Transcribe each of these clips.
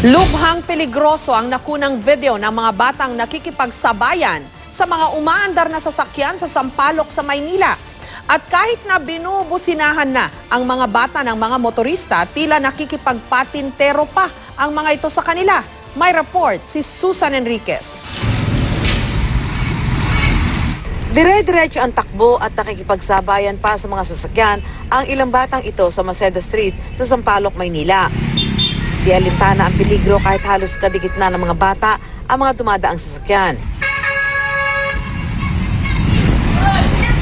Lubhang peligroso ang nakunang video ng mga batang nakikipagsabayan sa mga umaandar na sasakyan sa Sampaloc sa Maynila. At kahit na binubusinahan na ang mga bata ng mga motorista, tila nakikipagpatintero pa ang mga ito sa kanila. May report si Susan Enriquez. Dire-diretso ang takbo at nakikipagsabayan pa sa mga sasakyan ang ilang batang ito sa Maceda Street sa Sampaloc, Maynila. Di alintana ang peligro kahit halos kadikit na ng mga bata ang mga dumadaang sasakyan.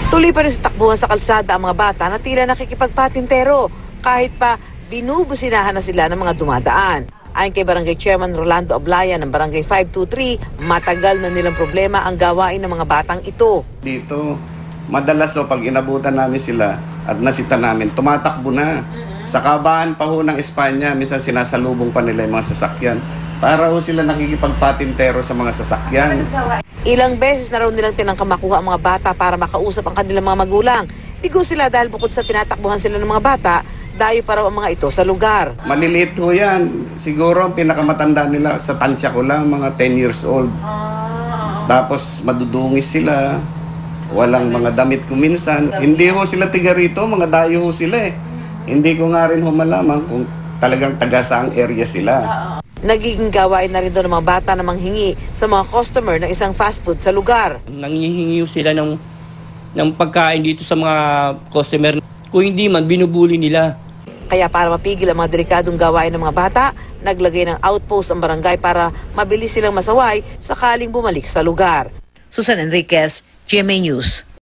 Tuloy pa rin sa takbuhan sa kalsada ang mga bata na tila nakikipagpatintero kahit pa binubusinahan na sila ng mga dumadaan. Ayon kay Barangay Chairman Rolando Ablaya ng Barangay 523, matagal na nilang problema ang gawain ng mga batang ito. Dito, madalas pag inabutan namin sila at nasita namin, tumatakbo na. Sa kabaan pa ho ng Espanya, minsan sinasalubong pa nila yung mga sasakyan. Para ho sila nakikipagpatintero sa mga sasakyan. Ilang beses na raw nilang tinangka makuha ang mga bata para makausap ang kanilang mga magulang. Bigo sila dahil bukod sa tinatakbuhan sila ng mga bata, dayo pa raw ang mga ito sa lugar. Maliliit ho yan. Siguro ang pinakamatanda nila sa tansya ko lang, mga 10 years old. Tapos madudungis sila. Walang mga damit kuminsan. Hindi ho sila tiga rito, mga dayo ho sila eh. Hindi ko nga rin humalaman kung talagang taga saang area sila. Nagiging gawain na rin doon ng mga bata na manghingi sa mga customer ng isang fast food sa lugar. Nanghihingi sila ng pagkain dito sa mga customer. Kung hindi man, binubuli nila. Kaya para mapigil ang mga delikadong gawain ng mga bata, naglagay ng outpost ang barangay para mabilis silang masaway sakaling bumalik sa lugar. Susan Enriquez, GMA News.